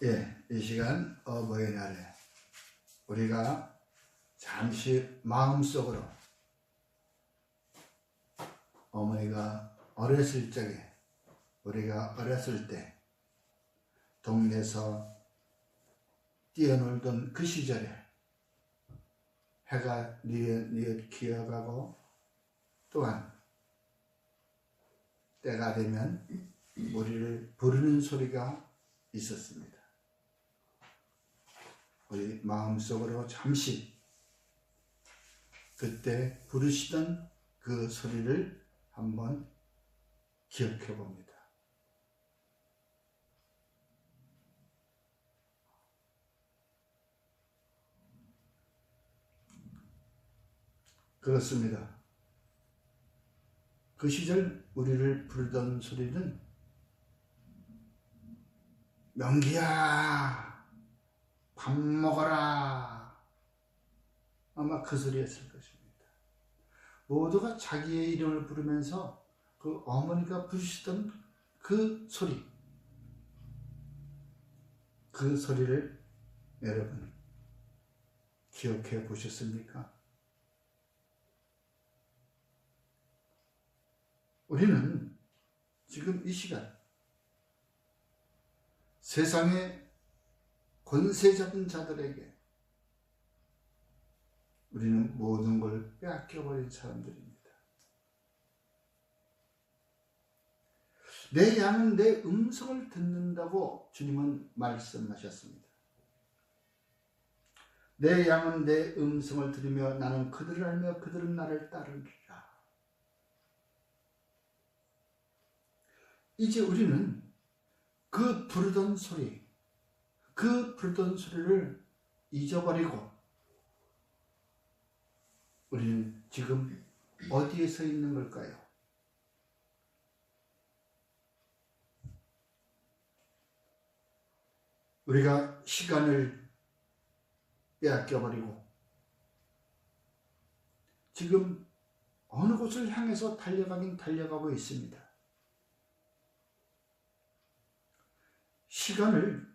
이 시간 어버이날에 우리가 잠시 마음속으로 어머니가 어렸을 적에, 우리가 어렸을 때 동네에서 뛰어놀던 그 시절에 해가 뉘엿뉘엿 기어가고, 또한 때가 되면 우리를 부르는 소리가 있었습니다. 우리 마음속으로 잠시 그때 부르시던 그 소리를 한번 기억해 봅니다. 그렇습니다. 그 시절 우리를 부르던 소리는 명기야, 밥 먹어라, 아마 그 소리였을 것입니다. 모두가 자기의 이름을 부르면서 그 어머니가 부르시던 그 소리, 그 소리를 여러분 기억해 보셨습니까? 우리는 지금 이 시간 세상의 권세 잡은 자들에게 우리는 모든 걸 빼앗겨버린 사람들입니다. 내 양은 내 음성을 듣는다고 주님은 말씀하셨습니다. 내 양은 내 음성을 들으며 나는 그들을 알며 그들은 나를 따르리라. 이제 우리는 그 부르던 소리를 잊어버리고 우리는 지금 어디에 서 있는 걸까요? 우리가 시간을 빼앗겨버리고 지금 어느 곳을 향해서 달려가긴 달려가고 있습니다. 시간을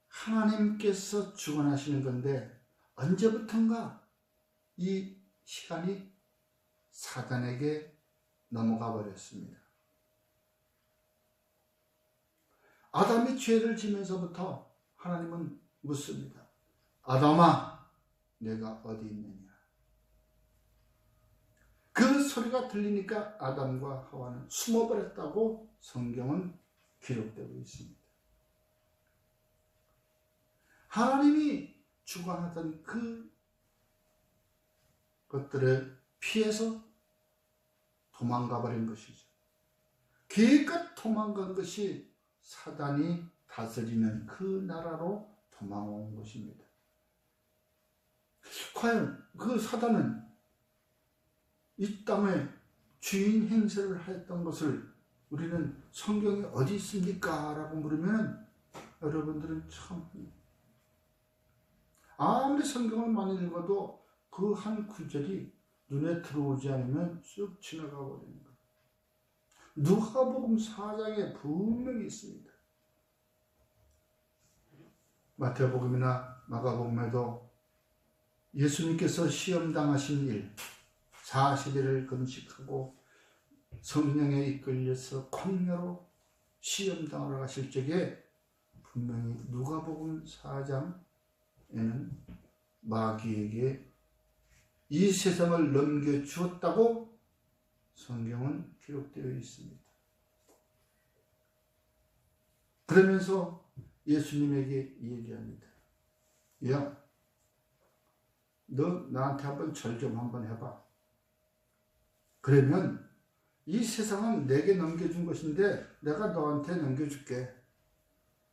하나님께서 주관하시는 건데 언제부턴가 이 시간이 사단에게 넘어가 버렸습니다. 아담이 죄를 지면서부터 하나님은 묻습니다. 아담아, 내가 어디 있느냐? 그 소리가 들리니까 아담과 하와는 숨어버렸다고 성경은 기록되고 있습니다. 하나님이 주관하던 그 것들을 피해서 도망가 버린 것이죠. 기껏 도망간 것이 사단이 다스리는 그 나라로 도망온 것입니다. 과연 그 사단은 이 땅에 주인 행세를 하였던 것을 우리는 성경에 어디 있습니까? 라고 물으면 여러분들은 참 아무리 성경을 많이 읽어도 그 한 구절이 눈에 들어오지 않으면 쑥 지나가 버리는 거예요. 누가복음 4장에 분명히 있습니다. 마태복음이나 마가복음에도 예수님께서 시험당하신 일, 40일을 금식하고 성령에 이끌려서 광야로 시험당하러 가실 적에 분명히 누가복음 4장에는 마귀에게 이 세상을 넘겨주었다고 성경은 기록되어 있습니다. 그러면서 예수님에게 얘기합니다. 야, 너 나한테 한번 절 좀 한번 해봐. 그러면 이 세상은 내게 넘겨준 것인데 내가 너한테 넘겨줄게.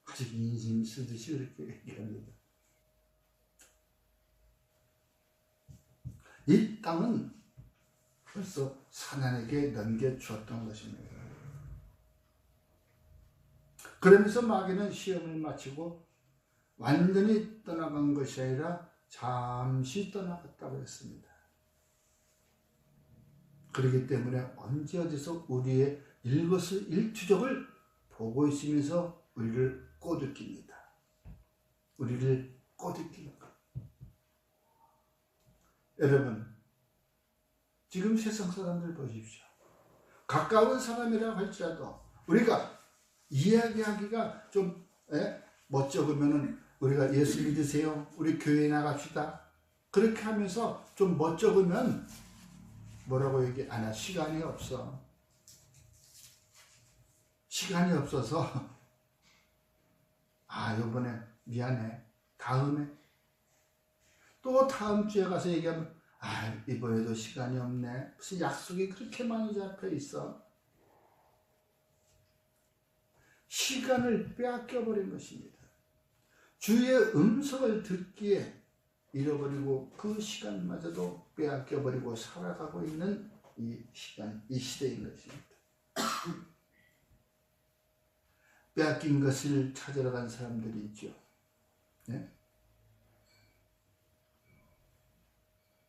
아주 인심 쓰듯이 그렇게 얘기합니다. 이 땅은 벌써 사단에게 넘겨주었던 것입니다. 그러면서 마귀는 시험을 마치고 완전히 떠나간 것이 아니라 잠시 떠나갔다고 했습니다. 그렇기 때문에 언제 어디서 우리의 일거수일투족을 보고 있으면서 우리를 꼬드깁니다. 우리를 꼬드기는 것. 여러분, 지금 세상 사람들 보십시오. 가까운 사람이라고 할지라도 우리가 이야기하기가 좀 멋쩍으면은 우리가 예수 믿으세요? 우리 교회 나갑시다. 그렇게 하면서 좀 멋쩍으면 뭐라고 얘기 안 해. 시간이 없어. 시간이 없어서 이번에 미안해. 다음에 또 다음 주에 가서 얘기하면 이번에도 시간이 없네. 무슨 약속이 그렇게 많이 잡혀 있어. 시간을 빼앗겨버린 것입니다. 주의 음성을 듣기에 잃어버리고 그 시간마저도 빼앗겨버리고 살아가고 있는 이 시간, 이 시대인 것입니다. 빼앗긴 것을 찾으러 간 사람들이 있죠. 네?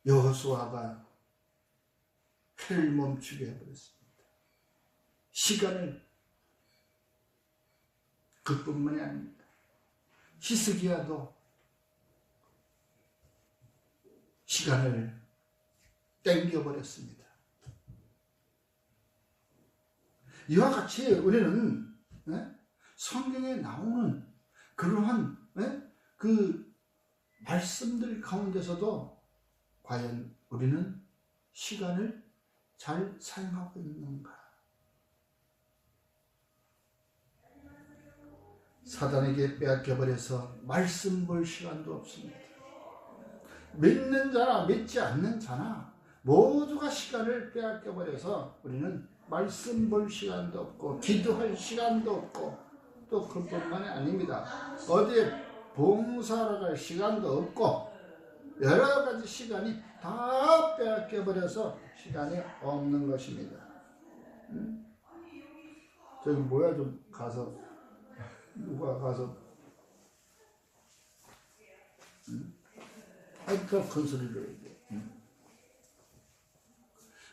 여호수아가 해를 멈추게 해버렸습니다. 시간을. 그뿐만이 아닙니다. 히스기야도 시간을 땡겨버렸습니다. 이와 같이 우리는 성경에 나오는 그러한 그 말씀들 가운데서도 과연 우리는 시간을 잘 사용하고 있는가? 사단에게 빼앗겨버려서 말씀 볼 시간도 없습니다. 믿는 자나 믿지 않는 자나 모두가 시간을 빼앗겨버려서 우리는 말씀 볼 시간도 없고 기도할 시간도 없고 또 그뿐만이 아닙니다. 어디에 봉사하러 갈 시간도 없고 여러 가지 시간이 다 빼앗겨버려서 시간이 없는 것입니다. 저기 뭐야 좀 가서 누가 가서 더 큰 소리로 얘기해.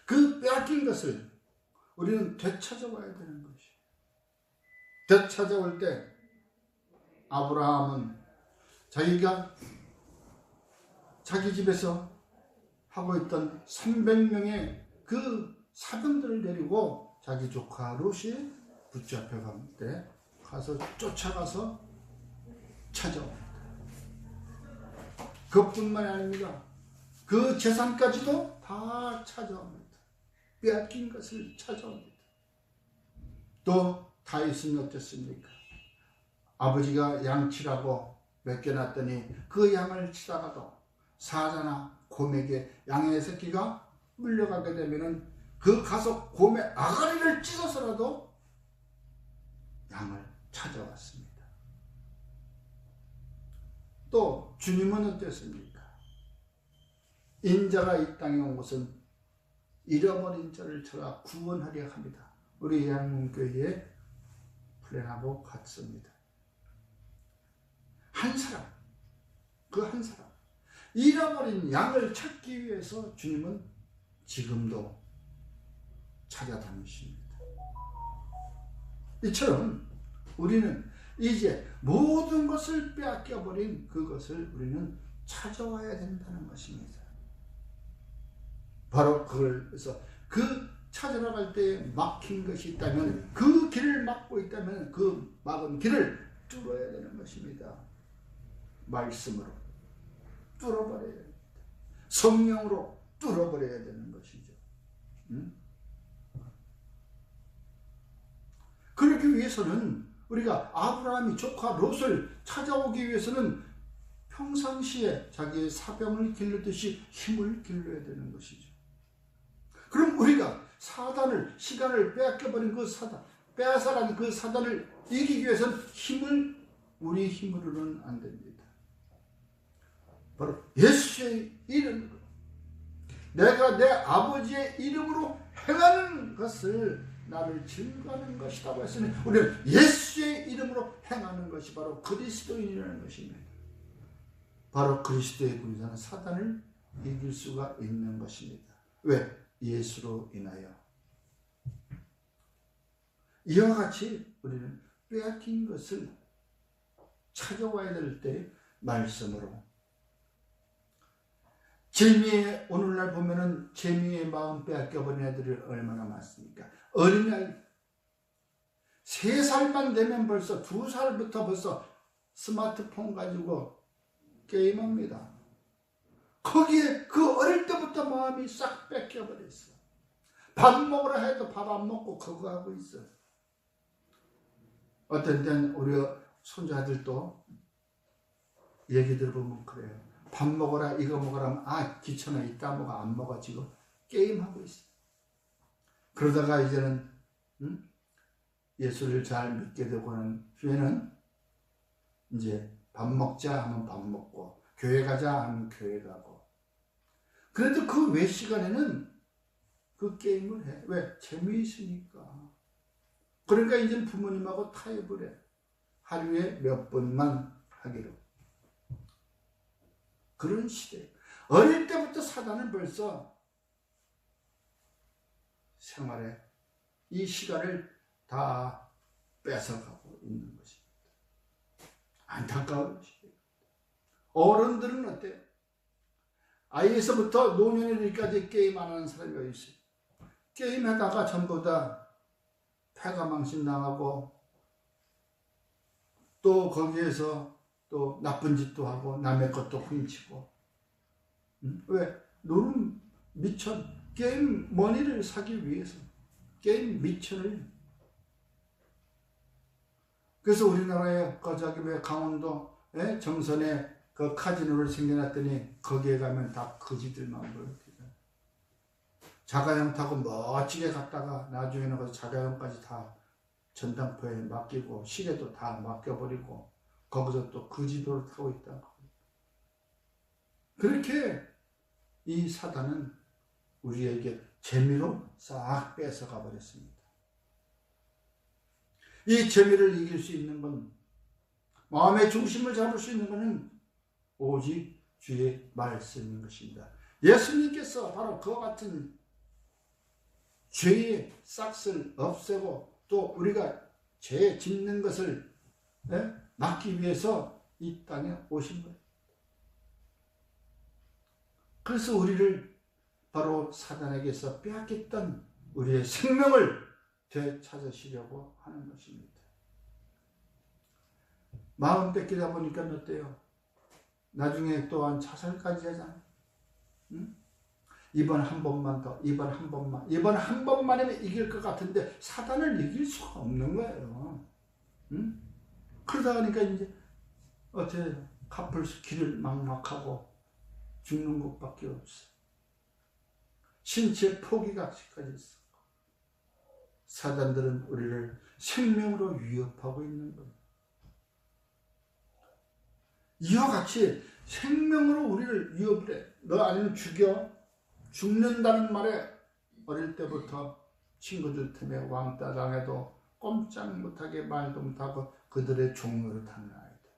그 빼앗긴 것을 우리는 되찾아와야 되는 것이. 되찾아올 때 아브라함은 자기가 자기 집에서 하고 있던 300명의 그 사병들을 데리고 자기 조카 롯이 붙잡혀 갈 때 가서 쫓아가서 찾아옵니다. 그것뿐만이 아닙니다. 그 재산까지도 다 찾아옵니다. 빼앗긴 것을 찾아옵니다. 또 다윗은 어땠습니까? 아버지가 양치라고 맡겨놨더니 그 양을 치다가도 사자나 곰에게 양의 새끼가 물려가게 되면은 그 가서 곰의 아가리를 찢어서라도 양을 찾아왔습니다. 또 주님은 어땠습니까? 인자가 이 땅에 온 것은 잃어버린 자를 찾아 구원하려 합니다. 우리 양문교회에 플랜하고 같습니다. 한 사람, 그 한 사람, 잃어버린 양을 찾기 위해서 주님은 지금도 찾아다니십니다. 이처럼 우리는 이제 모든 것을 빼앗겨버린 그것을 우리는 찾아와야 된다는 것입니다. 바로 그래서 그 찾으러 갈 때 막힌 것이 있다면 그 길을 막고 있다면 그 막은 길을 뚫어야 되는 것입니다. 말씀으로 뚫어버려야 됩니다. 성령으로 뚫어버려야 되는 것이죠. 그러기 위해서는 우리가 아브라함이 조카 롯을 찾아오기 위해서는 평상시에 자기의 사병을 기르듯이 힘을 길러야 되는 것이죠. 그럼 우리가 사단을, 시간을 빼앗겨버린 그 사단, 빼앗아간 그 사단을 이기기 위해서는 우리 힘으로는 안 됩니다. 바로 예수의 이름으로, 내가 내 아버지의 이름으로 행하는 것을 나를 증거하는 것이라고 했으니 우리는 예수의 이름으로 행하는 것이 바로 그리스도인이라는 것입니다. 바로 그리스도의 군사는 사단을 이길 수가 있는 것입니다. 왜? 예수로 인하여. 이와 같이 우리는 빼앗긴 것을 찾아와야 될 때 말씀으로. 재미에, 오늘날 보면은 재미의 마음 빼앗겨버린 애들이 얼마나 많습니까? 어린아이 3살만 되면 벌써 2살부터 벌써 스마트폰 가지고 게임합니다. 거기에 그 어릴 때부터 마음이 싹 뺏겨버렸어. 밥 먹으라 해도 밥 안 먹고 그거 하고 있어. 어떤 때는 우리 손자들도 얘기 들어보면 그래요. 밥 먹어라, 이거 먹어라 하면 아 귀찮아, 이따 먹어, 안 먹어, 지금 게임하고 있어. 그러다가 이제는 예수를 잘 믿게 되고는 후에는 이제 밥 먹자 하면 밥 먹고 교회 가자 하면 교회 가고. 그래도 그 외 시간에는 그 게임을 해. 왜? 재미있으니까. 그러니까 이제 부모님하고 타협을 해. 하루에 몇 번만 하기로. 그런 시대. 어릴 때부터 사단은 벌써 생활에 이 시간을 다 뺏어가고 있는 것입니다. 안타까운 시대. 어른들은 어때요? 아이에서부터 노년에까지 게임 안 하는 사람이 어디 있어요? 게임하다가 전부 다 패가망신 당하고 또 거기에서 또 나쁜 짓도 하고 남의 것도 훔치고. 왜? 노는 미천, 게임 머니를 사기 위해서 게임 미천을. 그래서 우리나라에 저기 왜 강원도 정선에 그 카지노를 생겨났더니 거기에 가면 다 거지들만 보여요. 자가용 타고 멋지게 갔다가 나중에는 그 자가용까지 다 전당포에 맡기고 시계도 다 맡겨버리고 거기서 또 거지도를 타고 있다. 그렇게 이 사단은 우리에게 재미로 싹 뺏어가 버렸습니다. 이 재미를 이길 수 있는 건, 마음의 중심을 잡을 수 있는 것은 오직 주의 말씀인 것입니다. 예수님께서 바로 그와 같은 죄의 싹을 없애고 또 우리가 죄 짓는 것을 막기 위해서 이 땅에 오신 거예요. 그래서 우리를 바로 사단에게서 빼앗겼던 우리의 생명을 되찾으시려고 하는 것입니다. 마음 뺏기다 보니까 어때요? 나중에 또한 자살까지 하잖아요. 이번 한 번만 더, 이번 한 번만이면 이길 것 같은데 사단을 이길 수가 없는 거예요. 그러다 보니까 이제 어떻게 갚을 길을 막막하고 죽는 것밖에 없어. 신체 포기까지 있어. 사단들은 우리를 생명으로 위협하고 있는 거예요. 이와 같이 생명으로 우리를 위협을 해. 너 아니면 죽여. 죽는다는 말에 어릴 때부터 친구들 틈에 왕따 당해도 꼼짝 못하게 말도 못하고 그들의 종로를 타는 아이들.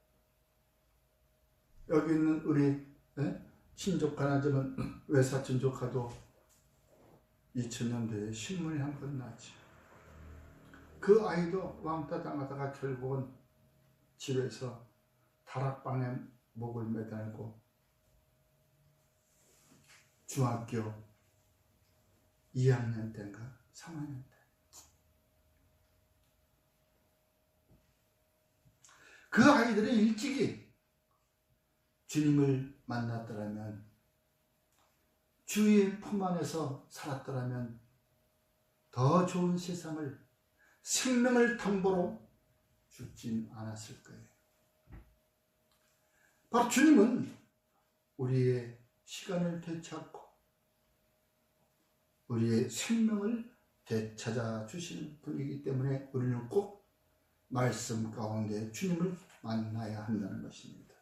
여기 있는 우리 친족 하나지만 외사촌 조카도 2000년대에 신문에 한 번 나왔지. 그 아이도 왕따 당하다가 결국은 집에서 다락방에 목을 매달고 중학교 2학년 때인가 3학년 때 그 아이들이 일찍이 주님을 만났더라면, 주의 품 안에서 살았더라면 더 좋은 세상을, 생명을 담보로 죽진 않았을 거예요. 바로 주님은 우리의 시간을 되찾고 우리의 생명을 되찾아 주시는 분이기 때문에 우리는 꼭 말씀 가운데 주님을 만나야 한다는 것입니다.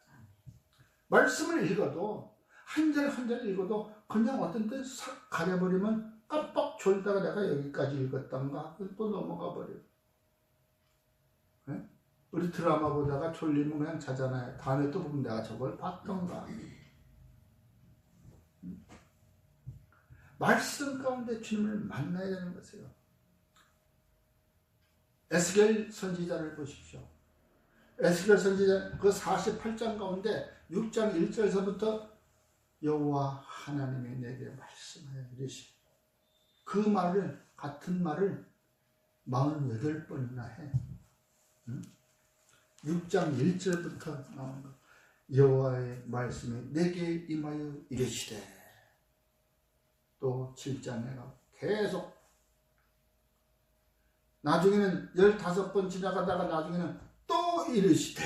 말씀을 읽어도 한 절 한 절 읽어도 그냥 어떤 때 싹 가려버리면 깜빡 졸다가 내가 여기까지 읽었단가 또 넘어가 버려요. 네? 우리 드라마 보다가 졸리면 그냥 자잖아요. 다음에 또 보면 내가 저걸 봤던가. 말씀 가운데 주님을 만나야 되는 것이에요. 에스겔 선지자를 보십시오. 에스겔 선지자 그 48장 가운데 6장 1절에서부터 여호와 하나님이 내게 말씀하여 이르시되, 그 말을, 같은 말을 48번이나 해. 6장 1절부터 나오는 거. 여호와의 말씀이 내게 임하여 이르시되, 또 7장에 가 계속, 나중에는 15번 지나가다가 나중에는 또 이르시되,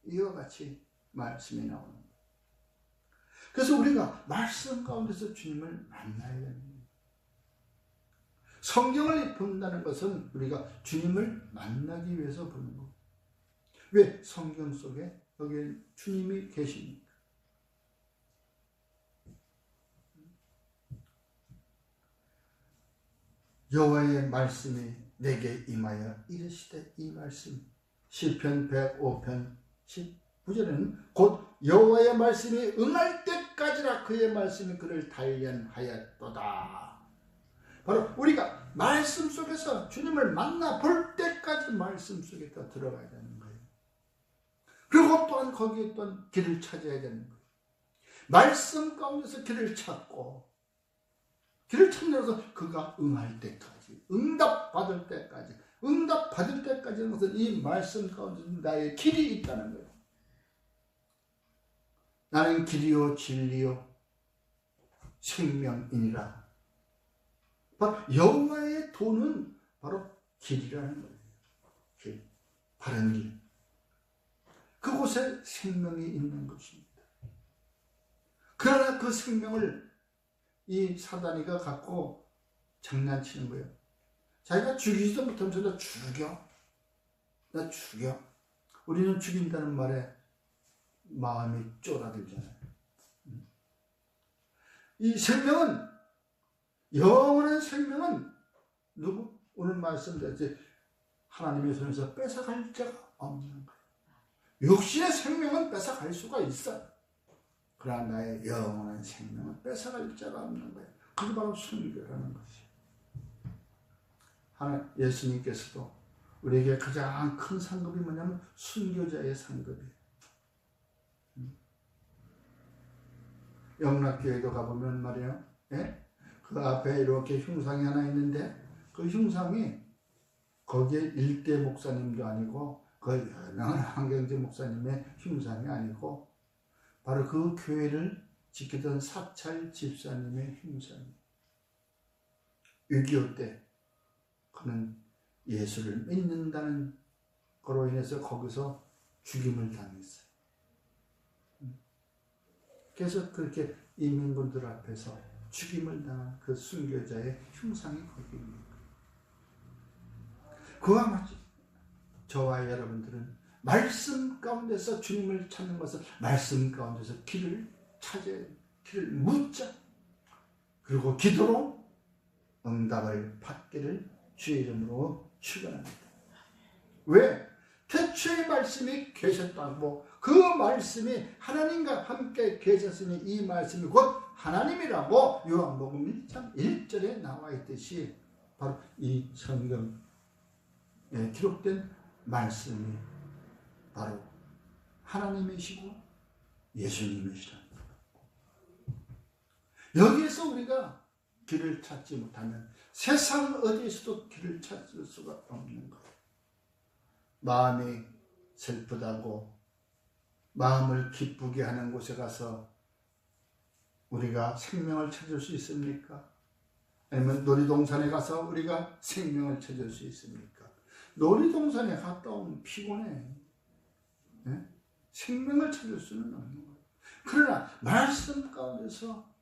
이와 같이 말씀이 나오는 거예요. 그래서 우리가 말씀 가운데서 주님을 만나야 됩니다. 성경을 본다는 것은 우리가 주님을 만나기 위해서 보는 거예요. 왜? 성경 속에 여기에 주님이 계십니까? 여호와의 말씀이 내게 임하여 이르시되, 이 말씀 시편 105편 19절에는 곧 여호와의 말씀이 응할 때까지라 그의 말씀이 그를 단련하였도다. 바로 우리가 말씀 속에서 주님을 만나 볼 때까지 말씀 속에 더 들어가야 되는 거예요. 그리고 또한 거기에 또한 길을 찾아야 되는 거예요. 말씀 가운데서 길을 찾고, 길을 찾는 그가 응할 때까지, 응답받을 때까지, 응답받을 때까지 하는 것은 이 말씀 가운데 나의 길이 있다는 거예요. 나는 길이요 진리요 생명이니라. 바로 여호와의 도는 바로 길이라는 거예요. 길, 바른 길. 그곳에 생명이 있는 것입니다. 그러나 그 생명을 이 사단이가 갖고 장난치는 거예요. 자기가 죽이지도 못하면서 나 죽여. 나 죽여. 우리는 죽인다는 말에 마음이 쫄아들잖아요. 이 생명은, 영원한 생명은 누구? 오늘 말씀드렸지, 하나님의 손에서 뺏어갈 자가 없는 거예요. 육신의 생명은 뺏어갈 수가 있어. 그러나 나의 영원한 생명은 뺏어갈 자가 없는 거예요. 그게 바로 순교라는 것이에요. 예수님께서도 우리에게 가장 큰 상급이 뭐냐면 순교자의 상급이에요. 영락교회도 가보면 말이에요. 예? 그 앞에 이렇게 흉상이 하나 있는데, 그 흉상이 거기에 일대 목사님도 아니고 그 유명한 한경재 목사님의 흉상이 아니고 바로 그 교회를 지키던 사찰 집사님의 흉상이에요. 6.25 때 그는 예수를 믿는다는 거로 인해서 거기서 죽임을 당했어요. 그래서 그렇게 이민군들 앞에서 죽임을 당한 그 순교자의 흉상이 거기 있는 거예요. 그와 마치 저와 여러분들은 말씀 가운데서 주님을 찾는 것은 말씀 가운데서 길을 찾아야, 길을 묻자. 그리고 기도로 응답을 받기를 주의 이름으로 축원합니다. 왜? 태초의 말씀이 계셨다고, 그 말씀이 하나님과 함께 계셨으니 이 말씀이 곧 하나님이라고 요한복음 1장 1절에 나와 있듯이 바로 이 성경에 기록된 말씀이 바로 하나님이시고 예수님이시라는 거예요. 여기에서 우리가 길을 찾지 못하면 세상 어디에서도 길을 찾을 수가 없는 거예요. 마음이 슬프다고 마음을 기쁘게 하는 곳에 가서 우리가 생명을 찾을 수 있습니까? 아니면 놀이동산에 가서 우리가 생명을 찾을 수 있습니까? 놀이동산에 갔다 오면 피곤해. 네? 생명을 찾을 수는 없는 거예요. 그러나 말씀 가운데서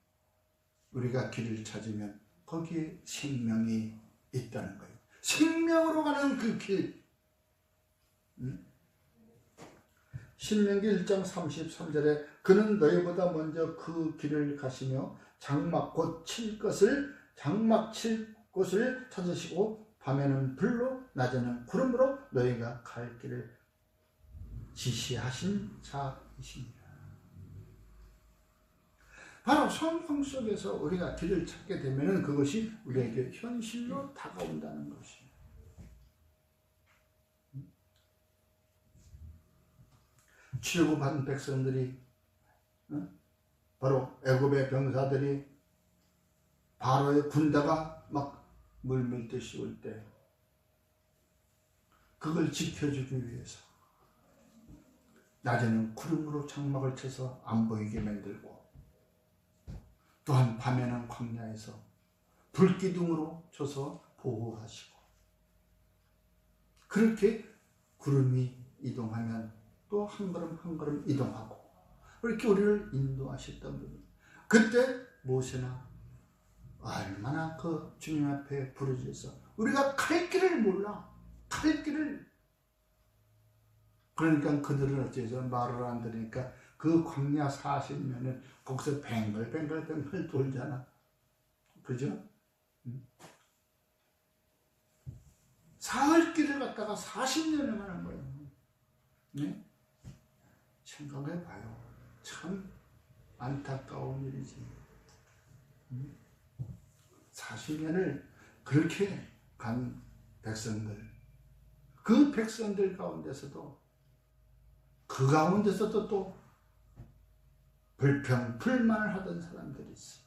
우리가 길을 찾으면 거기에 생명이 있다는 거예요. 생명으로 가는 그 길. 신명기 1장 33절에 그는 너희보다 먼저 그 길을 가시며 장막 곧 칠 곳을 찾으시고 밤에는 불로 낮에는 구름으로 너희가 갈 길을 지시하신 자이십니다. 바로 성경 속에서 우리가 길을 찾게 되면 그것이 우리에게 현실로 다가온다는 것이에요. 취급한 백성들이, 바로 애굽의 병사들이 바로의 군대가 막 물밀듯이 올 때 그걸 지켜주기 위해서 낮에는 구름으로 장막을 쳐서 안 보이게 만들고, 또한 밤에는 광야에서 불기둥으로 쳐서 보호하시고, 그렇게 구름이 이동하면 또 한 걸음 한 걸음 이동하고, 그렇게 우리를 인도하셨던 분입니다. 그때 모세나 얼마나 그 주님 앞에 부르짖어서 우리가 갈 길을 몰라, 갈 길을. 그러니까 그들은 어째서 말을 안 들으니까 그 광야 40년을 거기서 뱅글뱅글 돌잖아. 그죠? 사흘 길을 갔다가 40년을 가는 거예요. 네? 생각해봐요. 참 안타까운 일이지. 40년을 그렇게 간 백성들, 그 백성들 가운데서도 또 불평, 불만을 하던 사람들이 있어.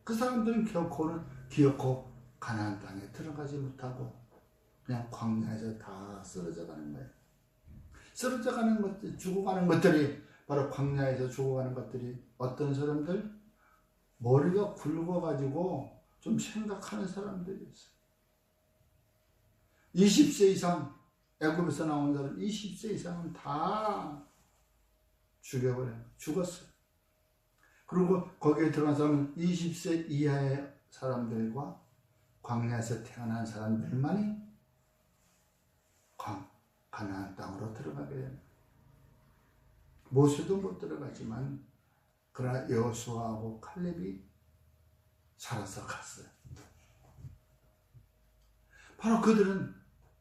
그 사람들은 기어코 가나안 땅에 들어가지 못하고 그냥 광야에서 다 쓰러져 가는 거예요. 쓰러져 가는 것들, 죽어가는 것들이, 바로 광야에서 죽어가는 것들이 어떤 사람들? 머리가 굵어가지고 좀 생각하는 사람들이 있어요. 20세 이상, 애굽에서 나온 사람 20세 이상은 다 죽었어요. 그리고 거기에 들어간 사람은 20세 이하의 사람들과 광야에서 태어난 사람들만이 가나안 땅으로 들어가게 됩니다. 모세도 못 들어가지만 그러나 여호수아하고 칼렙이 살아서 갔어요. 바로 그들은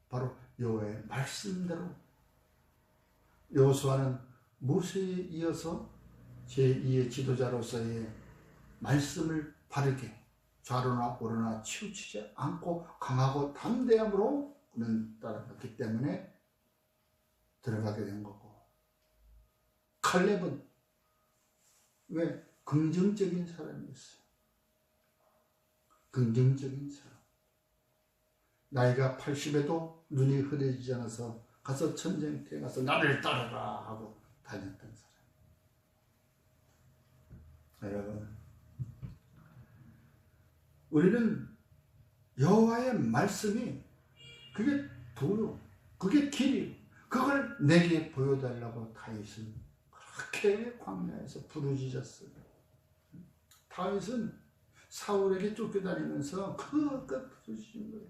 바로 여호와의 말씀대로, 여호수아는 모세에 이어서 제2의 지도자로서의 말씀을 바르게 좌로나 우로나 치우치지 않고 강하고 담대함으로 그는 따라갔기 때문에 들어가게 된 거고, 칼렙은 왜? 긍정적인 사람이었어요. 긍정적인 사람. 나이가 80에도 눈이 흐려지지 않아서 가서 전쟁터에 가서 나를 따르라 하고 다녔던 사람. 여러분, 우리는 여호와의 말씀이 그게 도요, 그게 길이요, 그걸 내게 보여달라고 다윗은 그렇게 광야에서 부르짖었어요. 다윗은 사울에게 쫓겨다니면서 그것까지 부르짖은 거예요.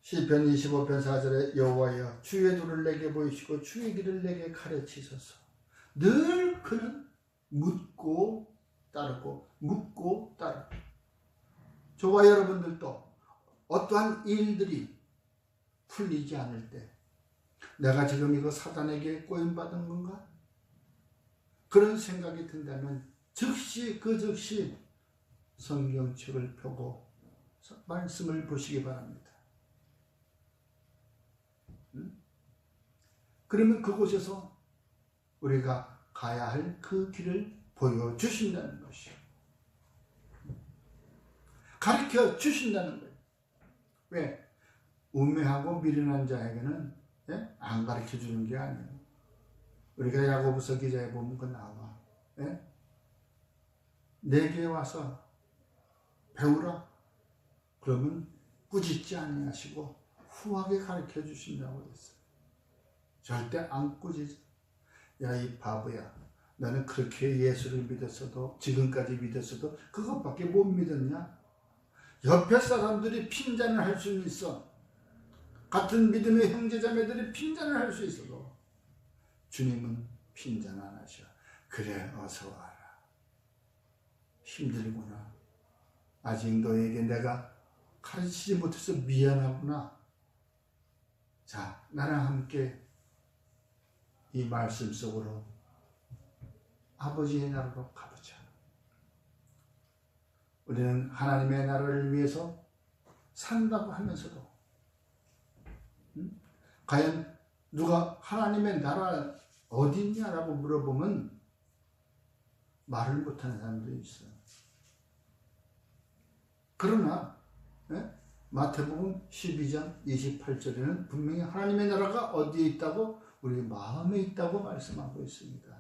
시편 25편 4절에 여호와여 주의 도를 내게 보이시고 주의 길을 내게 가르치소서. 늘 그는 묻고 따르고 묻고 따르고. 저와 여러분들도 어떠한 일들이 풀리지 않을 때 내가 지금 이거 사단에게 꼬임받은 건가? 그런 생각이 든다면 즉시 성경책을 펴고 말씀을 보시기 바랍니다. 그러면 그곳에서 우리가 가야 할 그 길을 보여주신다는 것이요, 가르쳐 주신다는 거예요. 왜? 우매하고 미련한 자에게는 안 가르쳐 주는 게 아니에요. 우리가 야고보서 기자에 보면 그 나와. 내게 와서 배우라. 그러면 꾸짖지 아니하시고 후하게 가르쳐 주신다고 했어요. 절대 안 꾸짖어. 야, 이 바보야, 나는 그렇게 예수를 믿었어도, 지금까지 믿었어도 그것밖에 못 믿었냐? 옆에 사람들이 핀잔을 할 수는 있어. 같은 믿음의 형제자매들이 핀잔을 할 수 있어도 주님은 핀잔 안 하셔. 그래, 어서 와라. 힘들구나. 아직 너에게 내가 가르치지 못해서 미안하구나. 자, 나랑 함께 이 말씀 속으로 아버지의 나라로 가보자. 우리는 하나님의 나라를 위해서 산다고 하면서도 과연 누가 하나님의 나라 어디 있냐라고 물어보면 말을 못하는 사람도 있어요. 그러나 마태복음 12장 28절에는 분명히 하나님의 나라가 어디에 있다고? 우리 마음에 있다고 말씀하고 있습니다.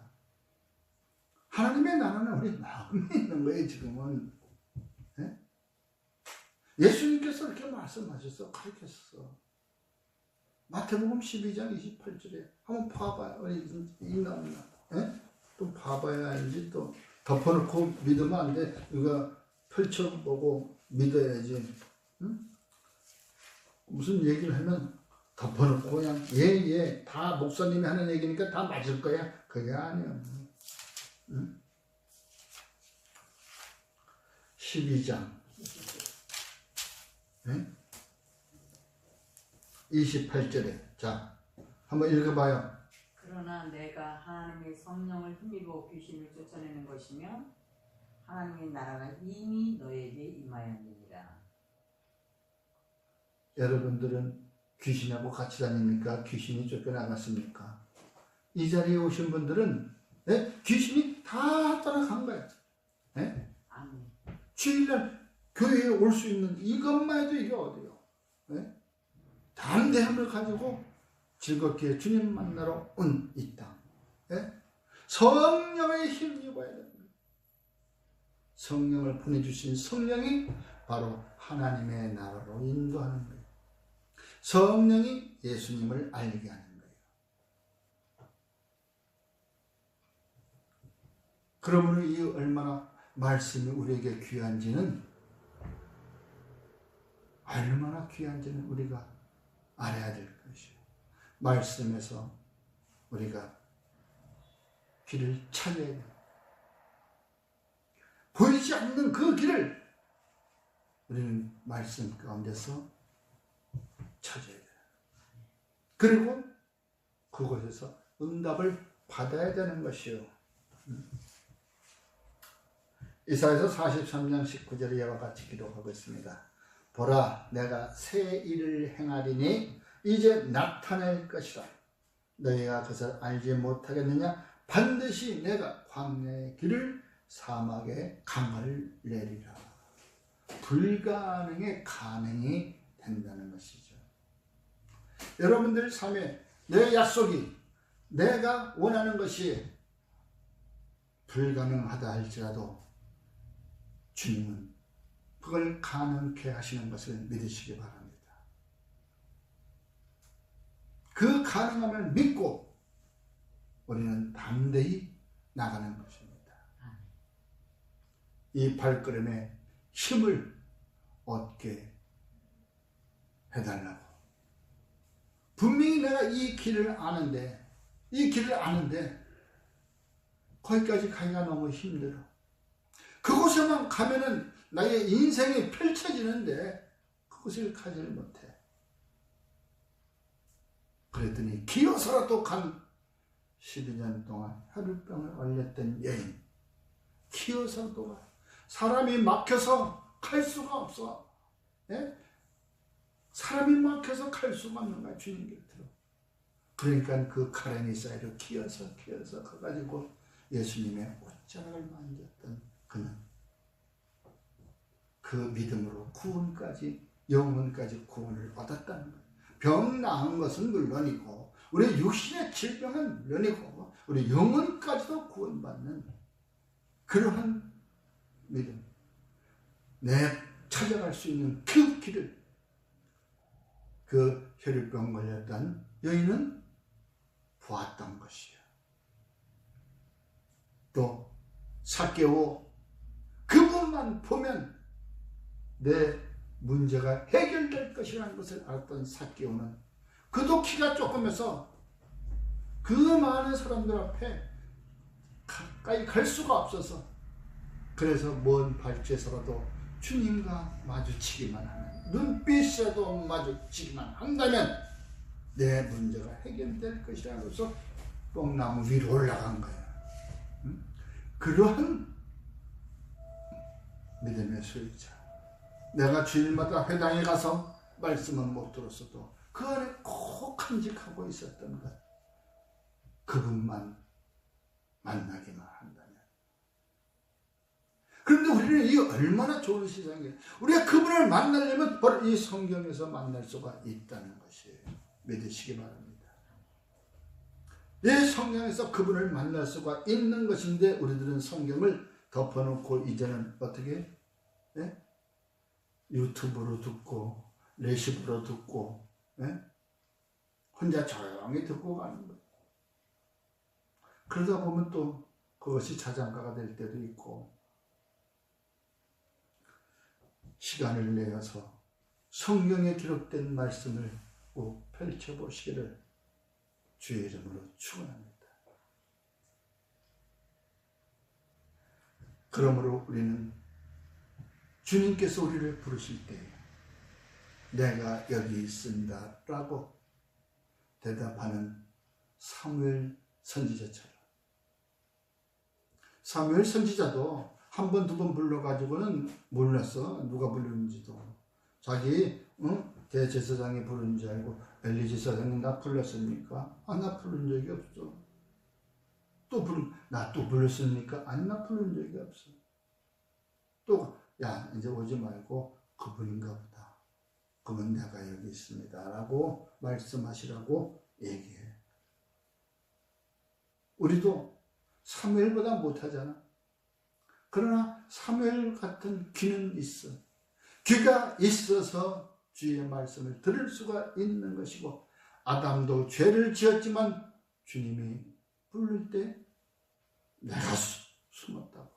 하나님의 나라는 우리 마음에 있는 거예요. 지금은 예수님께서 이렇게 말씀하셨어. 가르쳤어. 마태복음 12장 28절에 한번 봐봐요. 있나 없나? 또 봐봐야 알지. 또 덮어놓고 믿으면 안 돼. 이거 펼쳐보고 믿어야지. 무슨 얘기를 하면 덮어놓고 그냥 다 목사님이 하는 얘기니까 다 맞을 거야. 그게 아니야. 12장 28절에 자 한번 읽어봐요. 그러나 내가 하나님의 성령을 힘입어 귀신을 쫓아내는 것이며 하나님의 나라가 이미 너에게 임하였느니라. 여러분들은 귀신하고 같이 다닙니까? 귀신이 쫓겨나갔습니까? 이 자리에 오신 분들은 귀신이 다 따라간 거예요. 아멘. 주일날 교회에 올 수 있는 이것만 해도 이게 어디요? 담대함을 가지고 즐겁게 주님 만나러 온 이 땅. 성령의 힘 입어야 됩니다. 성령을 보내주신 성령이 바로 하나님의 나라로 인도하는 거예요. 성령이 예수님을 알게 하는 거예요. 그러므로 이 얼마나 말씀이 우리에게 귀한지는 우리가 알아야 될 것이에요. 말씀에서 우리가 길을 찾아야 돼요. 보이지 않는 그 길을 우리는 말씀 가운데서 찾아야 돼요. 그리고 그곳에서 응답을 받아야 되는 것이요. 이사야서 43장 19절에 이와 같이 기록하고 있습니다. 보라, 내가 새 일을 행하리니 이제 나타낼 것이라. 너희가 그것을 알지 못하겠느냐? 반드시 내가 광야의 길을 사막의 강을 내리라. 불가능의 가능이 된다는 것이죠. 여러분들 삶에 내 약속이 내가 원하는 것이 불가능하다 할지라도 주님은 그걸 가능케 하시는 것을 믿으시기 바랍니다. 그 가능함을 믿고 우리는 담대히 나가는 것입니다. 이 발걸음에 힘을 얻게 해달라고. 분명히 내가 이 길을 아는데 거기까지 가기가 너무 힘들어. 그곳에만 가면은 나의 인생이 펼쳐지는데 그곳을 가지 못해. 그랬더니 기어서라도 간 12년 동안 혈루병을 앓렸던 여인, 기어서라도 가. 사람이 막혀서 갈 수가 없어. 사람이 막혀서 갈 수가 없는 거야, 주님 곁으로. 그러니까 그 가랭이 사이로 기어서 가가지고 예수님의 옷자락을 만졌던 그는 그 믿음으로 구원까지, 영혼까지 구원을 얻었다는 거예요. 병 나은 것은 물론이고 우리 육신의 질병은 물론이고 우리 영혼까지도 구원받는 그러한 믿음, 찾아갈 수 있는 그 길을 그 혈루병 걸렸던 여인은 보았던 것이에요. 또 삭개오, 그분만 보면 내 문제가 해결될 것이라는 것을 알았던 삭개오는 그도 키가 조금해서 그 많은 사람들 앞에 가까이 갈 수가 없어서 그래서 먼 발치에서라도 주님과 마주치기만 하면, 눈빛이라도 마주치기만 한다면 내 문제가 해결될 것이라면서 뽕나무 위로 올라간 거예요. 그러한 믿음의 소유자. 내가 주일마다 회당에 가서 말씀은 못 들었어도 그 안에 간직하고 있었던 것, 그분만 만나기만 한다면. 그런데 우리는 이 얼마나 좋은 세상이에요. 우리가 그분을 만나려면 바로 이 성경에서 만날 수가 있다는 것이에요. 믿으시기 바랍니다. 이 성경에서 그분을 만날 수가 있는 것인데 우리들은 성경을 덮어놓고 이제는 어떻게? 예? 유튜브로 듣고 레시피로 듣고, 예? 혼자 조용히 듣고 가는 거예요. 그러다 보면 또 그것이 자장가가 될 때도 있고, 시간을 내어서 성경에 기록된 말씀을 꼭 펼쳐보시기를 주의 이름으로 축원합니다. 그러므로 우리는 주님께서 우리를 부르실 때 내가 여기 있습니다 라고 대답하는 사무엘 선지자처럼, 사무엘 선지자도 한 번, 두 번 불러가지고는 몰랐어. 누가 부르는지도. 자기 대제사장이 부른 줄 알고, 엘리 제사장이 나 불렀습니까? 아, 나 부른 적이 없어. 나 또 불렀습니까? 아니, 나 부른 적이 없어. 또, 야, 이제 오지 말고 그분인가 보다. 그분 내가 여기 있습니다 라고 말씀하시라고 얘기해. 우리도 사무엘보다 못하잖아. 그러나 사무엘 같은 귀는 있어. 귀가 있어서 주의 말씀을 들을 수가 있는 것이고, 아담도 죄를 지었지만 주님이 부를 때 내가 숨었다고.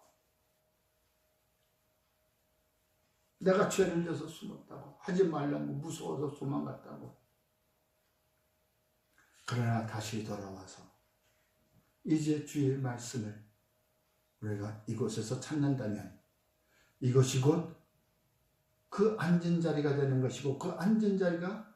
내가 죄를 져서 숨었다고. 하지 말라고 무서워서 도망갔다고. 그러나 다시 돌아와서 이제 주의 말씀을 우리가 이곳에서 찾는다면 이것이 곧 그 앉은 자리가 되는 것이고, 그 앉은 자리가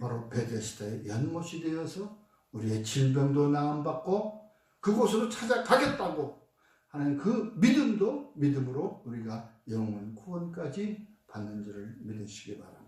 바로 베데스다의 연못이 되어서 우리의 질병도 나음받고 그곳으로 찾아가겠다고 하는 그 믿음도 믿음으로 우리가 영원 구원까지 받는 줄을 믿으시기 바랍니다.